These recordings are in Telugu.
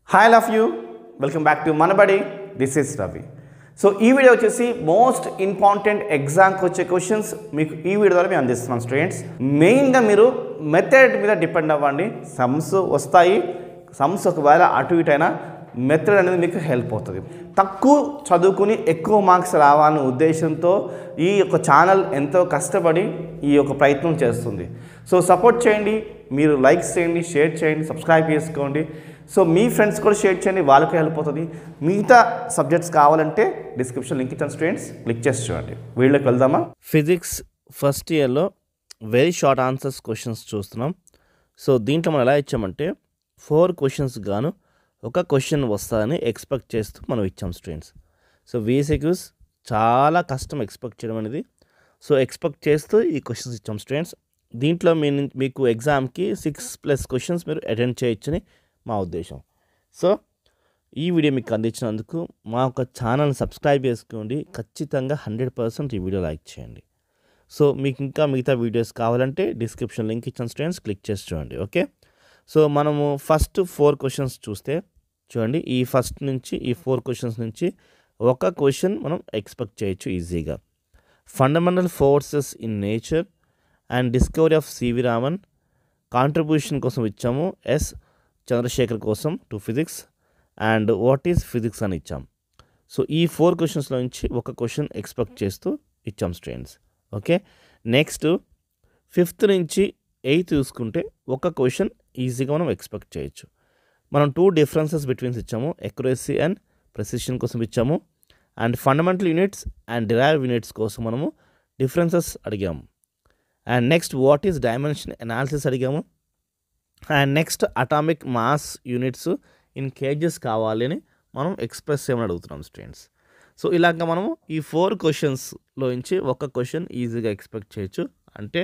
Hi love you welcome back to Manabadi this is Ravi. So ఈ వీడియో వచ్చేసి మోస్ట్ ఇంపార్టెంట్ ఎగ్జామ్కి వచ్చే క్వశ్చన్స్ మీకు ఈ వీడియో ద్వారా మేము అందిస్తున్నాం స్టూడెంట్స్. మెయిన్గా మీరు మెథడ్ మీద డిపెండ్ అవ్వండి. సమ్స్ వస్తాయి, సమ్స్ ఒకవేళ అటు ఇటు అయినా మెథడ్ అనేది మీకు హెల్ప్ అవుతుంది. తక్కువ చదువుకుని ఎక్కువ మార్క్స్ రావాలనే ఉద్దేశంతో ఈ యొక్క ఛానల్ ఎంతో కష్టపడి ఈ యొక్క ప్రయత్నం చేస్తుంది. సో సపోర్ట్ చేయండి, మీరు లైక్స్ చేయండి, షేర్ చేయండి, సబ్స్క్రైబ్ చేసుకోండి. సో మీ ఫ్రెండ్స్ కూడా షేర్ చేయండి, వాళ్ళకి హెల్ప్ అవుతుంది. మిగతా సబ్జెక్ట్స్ కావాలంటే డిస్క్రిప్షన్ లింక్ ఇచ్చాను స్టూడెంట్స్, క్లిక్ చేసి చూడండి. వీళ్ళకి వెళ్దామా? ఫిజిక్స్ ఫస్ట్ ఇయర్లో వెరీ షార్ట్ ఆన్సర్స్ క్వశ్చన్స్ చూస్తున్నాం. సో దీంట్లో మనం ఎలా ఇచ్చామంటే 4 క్వశ్చన్స్ గాను ఒక క్వశ్చన్ వస్తుందని ఎక్స్పెక్ట్ చేస్తూ మనం ఇచ్చాం స్టూడెంట్స్. సో వీసీక్యూస్ చాలా కష్టం ఎక్స్పెక్ట్ చేయడం అనేది. సో ఎక్స్పెక్ట్ చేస్తూ ఈ క్వశ్చన్స్ ఇచ్చాం స్టూడెంట్స్. దీంట్లో మీకు ఎగ్జామ్కి 6+ క్వశ్చన్స్ మీరు అటెండ్ చేయొచ్చని మా ఉద్దేశం. సో ఈ వీడియో మీకు అందించినందుకు మా యొక్క ఛానల్ని సబ్స్క్రైబ్ చేసుకోండి. ఖచ్చితంగా 100% ఈ వీడియో లైక్ చేయండి. సో మీకు ఇంకా మిగతా వీడియోస్ కావాలంటే డిస్క్రిప్షన్ లింక్ ఇచ్చిన స్టూడెంట్స్ క్లిక్ చేసి చూడండి. ఓకే, సో మనము ఫస్ట్ 4 క్వశ్చన్స్ చూస్తే చూడండి. ఈ ఫస్ట్ నుంచి ఈ 4 క్వశ్చన్స్ నుంచి ఒక క్వశ్చన్ మనం ఎక్స్పెక్ట్ చేయొచ్చు ఈజీగా. Fundamental forces in nature and discovery of CV Raman contribution కోసం ఇచ్చాము. ఎస్ చంద్రశేఖర్ కోసం to physics and what is physics అని ఇచ్చాం. సో ఈ 4 క్వశ్చన్స్లో నుంచి ఒక క్వశ్చన్ ఎక్స్పెక్ట్ చేస్తూ ఇచ్చాం స్టూడెంట్స్. ఓకే, నెక్స్ట్ 5th నుంచి 8th చూసుకుంటే ఒక క్వశ్చన్ ఈజీగా మనం ఎక్స్పెక్ట్ చేయొచ్చు. మనం 2 డిఫరెన్సెస్ బిట్వీన్స్ ఇచ్చాము. ఎక్యురసీ అండ్ ప్రెసిషన్ కోసం ఇచ్చాము. And fundamental units and derive units కోసం మనము డిఫరెన్సెస్ అడిగాము. And next what is dimension analysis అడిగాము. And next atomic mass units in kgs కావాలి అని మనం ఎక్స్ప్రెస్ చేయమని అడుగుతున్నాం స్టూడెంట్స్. సో ఇలాగ మనము ఈ 4 క్వశ్చన్స్లో నుంచి ఒక క్వశ్చన్ ఈజీగా ఎక్స్పెక్ట్ చేయొచ్చు. అంటే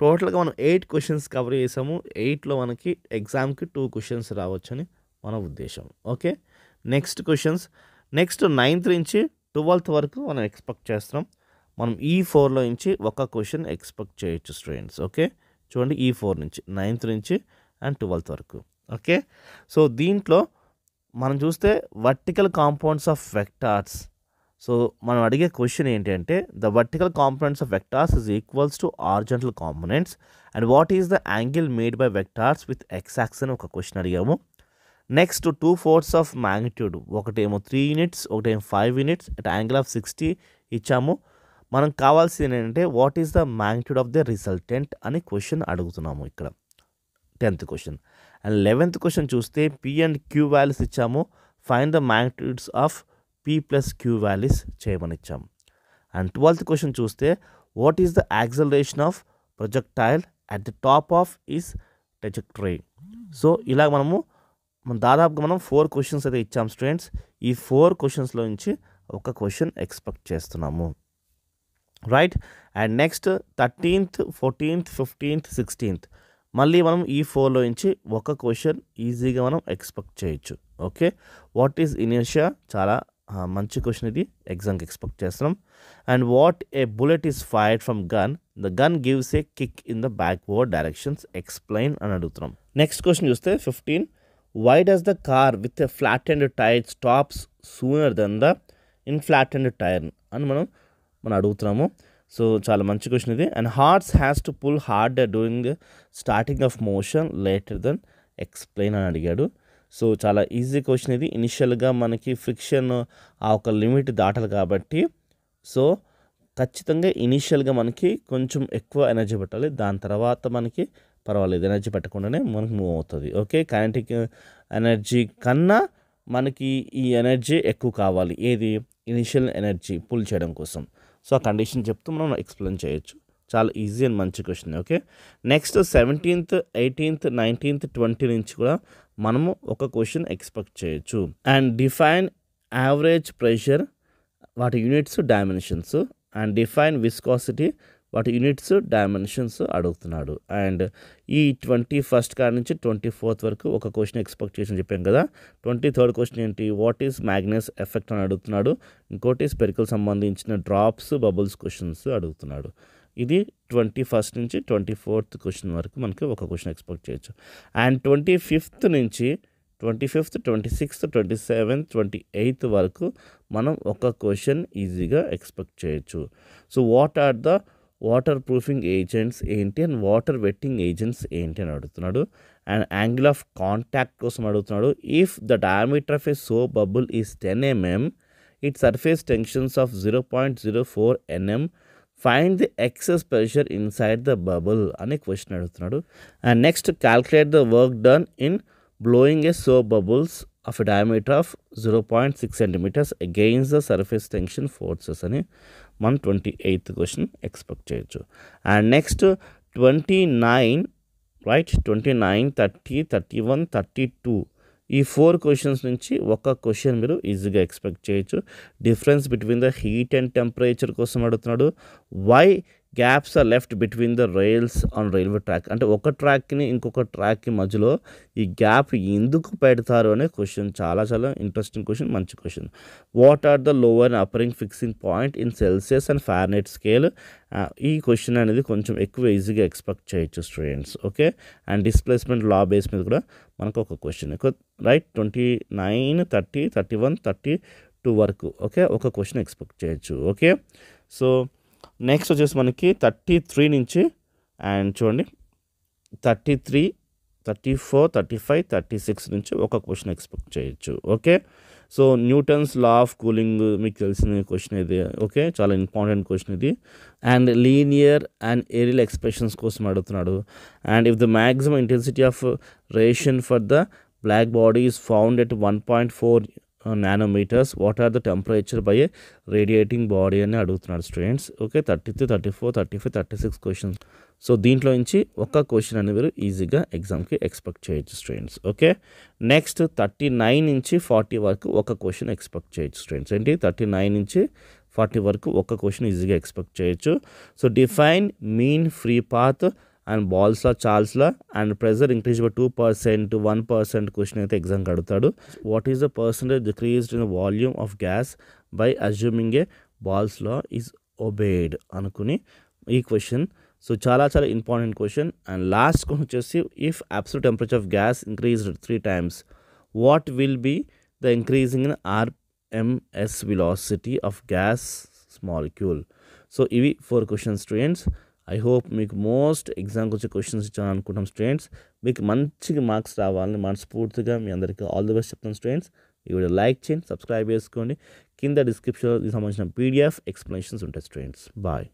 టోటల్గా మనం 8 క్వశ్చన్స్ కవర్ చేసాము. 8లో మనకి ఎగ్జామ్కి 2 క్వశ్చన్స్ రావచ్చని మన ఉద్దేశం. Okay, next questions next 9th నుంచి 12th వరకు మనం ఎక్స్పెక్ట్ చేస్తున్నాం. మనం ఈ 4లో నుంచి ఒక క్వశ్చన్ ఎక్స్పెక్ట్ చేయొచ్చు స్టూడెంట్స్. ఓకే, చూడండి ఈ 4 నుంచి 9th నుంచి అండ్ 12th వరకు. ఓకే, సో దీంట్లో మనం చూస్తే vertical compounds of vectors. So మనం అడిగే క్వశ్చన్ ఏంటి అంటే the vertical components of vectors is equals to horizontal components and what is the angle made by vectors with X axis అని ఒక క్వశ్చన్ అడిగాము. నెక్స్ట్ 2 ఫోర్స్ ఆఫ్ మ్యాగ్నిట్యూడ్, ఒకటేమో 3 యూనిట్స్, ఒకటేమో 5 యూనిట్స్ అట్ యాంగిల్ ఆఫ్ 60 ఇచ్చాము. మనం కావాల్సింది ఏంటంటే what is the magnitude of the resultant అని క్వశ్చన్ అడుగుతున్నాము ఇక్కడ 10th question. And 11th question చూస్తే పి అండ్ క్యూ వాల్యూస్ ఇచ్చాము. Find the magnitudes of P plus Q values చేయమని ఇచ్చాము. అండ్ 12th క్వశ్చన్ చూస్తే what is the acceleration of projectile at the top of is trajectory. So ఇలా దాదాపుగా మనం 4 క్వశ్చన్స్ అయితే ఇచ్చాం స్టూడెంట్స్. ఈ 4 క్వశ్చన్స్లో నుంచి ఒక క్వశ్చన్ ఎక్స్పెక్ట్ చేస్తున్నాము. Right, and next 13th, 14th, 15th, 16th మళ్ళీ మనం ఈ 4లో నుంచి ఒక క్వశ్చన్ ఈజీగా మనం ఎక్స్పెక్ట్ చేయొచ్చు. ఓకే, వాట్ ఈజ్ ఇనర్షియా, చాలా మంచి క్వశ్చన్ ఇది, ఎగ్జామ్కి ఎక్స్పెక్ట్ చేస్తున్నాం. And what a bullet is fired from gun, the gun gives a kick in the backward directions, explain అని అడుగుతున్నాం. నెక్స్ట్ క్వశ్చన్ చూస్తే 15 why does the car with a flattened tyre stops sooner than the inflated tyre అని మనం అడుగుతున్నాము. సో చాలా మంచి క్వశ్చన్ ఇది. And horse has to pull hard during starting of motion later than explain అని అడిగాడు. సో చాలా ఈజీ క్వశ్చన్ ఇది. ఇనిషియల్గా మనకి ఫ్రిక్షన్ ఆ ఒక లిమిట్ దాటాలి కాబట్టి సో ఖచ్చితంగా ఇనిషియల్గా మనకి కొంచెం ఎక్కువ ఎనర్జీ పెట్టాలి. దాని తర్వాత మనకి పర్వాలేదు, ఎనర్జీ పెట్టకుండానే మనకి మూవ్ అవుతుంది. ఓకే, కైనెటిక్ ఎనర్జీ కన్నా మనకి ఈ ఎనర్జీ ఎక్కువ కావాలి, ఏది ఇనిషియల్ ఎనర్జీ పుల్ చేయడం కోసం. సో ఆ కండిషన్ చెప్తూ మనం ఎక్స్ప్లెయిన్ చేయొచ్చు. చాలా ఈజీ అండ్ మంచి question. Okay, next 17th, 18th, 19th, 20 నుంచి కూడా మనము ఒక క్వశ్చన్ ఎక్స్పెక్ట్ చేయొచ్చు. అండ్ డిఫైన్ యావరేజ్ ప్రెషర్, వాటి units dimensions. And define viscosity, వాటి యూనిట్స్ డైమెన్షన్స్ అడుగుతున్నాడు. అండ్ ఈ 21st కాడ నుంచి 24th వరకు ఒక క్వశ్చన్ ఎక్స్పెక్ట్ చేసి చెప్పాం కదా. 23rd క్వశ్చన్ ఏంటి, వాట్ ఈస్ మ్యాగ్నస్ ఎఫెక్ట్ అని అడుగుతున్నాడు. ఇంకోటి స్పెరికల్ సంబంధించిన డ్రాప్స్ బబుల్స్ క్వశ్చన్స్ అడుగుతున్నాడు. ఇది 21st నుంచి 24th క్వశ్చన్ వరకు మనకి ఒక క్వశ్చన్ ఎక్స్పెక్ట్ చేయొచ్చు. అండ్ 25th నుంచి 25th, 26th, 27th, 28th వరకు మనం ఒక క్వశ్చన్ ఈజీగా ఎక్స్పెక్ట్ చేయొచ్చు. So what are the water proofing agents ఏంటి అండ్ వాటర్ వెట్టింగ్ ఏజెంట్స్ ఏంటి అని అడుగుతున్నాడు. అండ్ యాంగిల్ ఆఫ్ కాంటాక్ట్ కోసం అడుగుతున్నాడు. If the diameter of a soap bubble is 10 mm, it surface tensions of 0.04 nm, find the excess pressure inside the bubble అనే క్వశ్చన్ అడుగుతున్నాడు. And next calculate the work done in blowing a soap bubbles of a diameter of 0.6 centimeters against the surface tension forces అని మనం 28th క్వశ్చన్ ఎక్స్పెక్ట్ చేయొచ్చు. అండ్ నెక్స్ట్ 29, రైట్, 29, 30, 31, 32 ఈ 4 క్వశ్చన్స్ నుంచి ఒక క్వశ్చన్ మీరు ఈజీగా ఎక్స్పెక్ట్ చేయొచ్చు. Difference between the heat and temperature కోసం అడుగుతున్నాడు. Why gaps are left between the rails on railway track, అంటే ఒక ట్రాక్ని ఇంకొక ట్రాక్కి మధ్యలో ఈ గ్యాప్ ఎందుకు పెడతారు అనే క్వశ్చన్. చాలా చాలా ఇంట్రెస్టింగ్ క్వశ్చన్, మంచి question. What are the lower and upper fixing point in Celsius and Fahrenheit scale. ఈ క్వశ్చన్ అనేది కొంచెం ఎక్కువ ఈజీగా ఎక్స్పెక్ట్ చేయొచ్చు students. Okay, and displacement law base మీద కూడా మనకు ఒక క్వశ్చన్, రైట్, 29, 30, 31, 32 వరకు ఓకే ఒక క్వశ్చన్ ఎక్స్పెక్ట్ చేయొచ్చు. ఓకే, సో నెక్స్ట్ వచ్చేసి మనకి 33 నుంచి అండ్ చూడండి 33, 34, 35, 36 నుంచి ఒక క్వశ్చన్ ఎక్స్పెక్ట్ చేయొచ్చు. Okay, so Newton's law of cooling మీకు తెలిసిన క్వశ్చన్ ఇది. ఓకే, చాలా ఇంపార్టెంట్ క్వశ్చన్ ఇది. And linear and areal expressions కోసం అడుగుతున్నాడు. And if the maximum intensity of radiation for the black body is found at 1.4 nanometers, what are the temperature by a radiating body అని అడుగుతున్నాడు స్టూడెంట్స్. Okay, 33, 34, 35, 36 questions. సో దీంట్లో నుంచి ఒక క్వశ్చన్ అనేది మీరు ఈజీగా ఎగ్జామ్కి ఎక్స్పెక్ట్ చేయొచ్చు స్టూడెంట్స్. ఓకే, నెక్స్ట్ 39 నుంచి 40 వరకు ఒక క్వశ్చన్ ఎక్స్పెక్ట్ చేయొచ్చు స్టూడెంట్స్. ఏంటి 39 నుంచి 40 వరకు ఒక క్వశ్చన్ ఈజీగా ఎక్స్పెక్ట్ చేయొచ్చు. So define mean free path and Boyle's law, Charles law and pressure increase by 2%, 1% question అయితే ఎగ్జామ్కి అడుగుతాడు. What is the percentage decreased in the volume of gas by assuming a Boyle's law is obeyed అనుకుని ఈ క్వశ్చన్. సో చాలా చాలా important question. And last question వచ్చేసి if absolute temperature of gas increased 3 times, what will be the increasing in RMS velocity of gas molecule. So ఇవి 4 క్వశ్చన్స్ స్టూడెంట్స్. ఐ హోప్ మీకు మోస్ట్ ఎగ్జామ్కి వచ్చే క్వశ్చన్స్ ఇచ్చాను అనుకుంటాం స్టూడెంట్స్. మీకు మంచిగా మార్క్స్ రావాలని మనస్ఫూర్తిగా మీ అందరికీ ఆల్ ది బెస్ట్ చెప్తాను స్టూడెంట్స్. ఈ వీడియో లైక్ చేయండి, సబ్స్క్రైబ్ చేసుకోండి. కింద డిస్క్రిప్షన్లో దీనికి సంబంధించిన PDF ఎక్స్ప్లెనేషన్స్ ఉంటాయి స్టూడెంట్స్. బాయ్.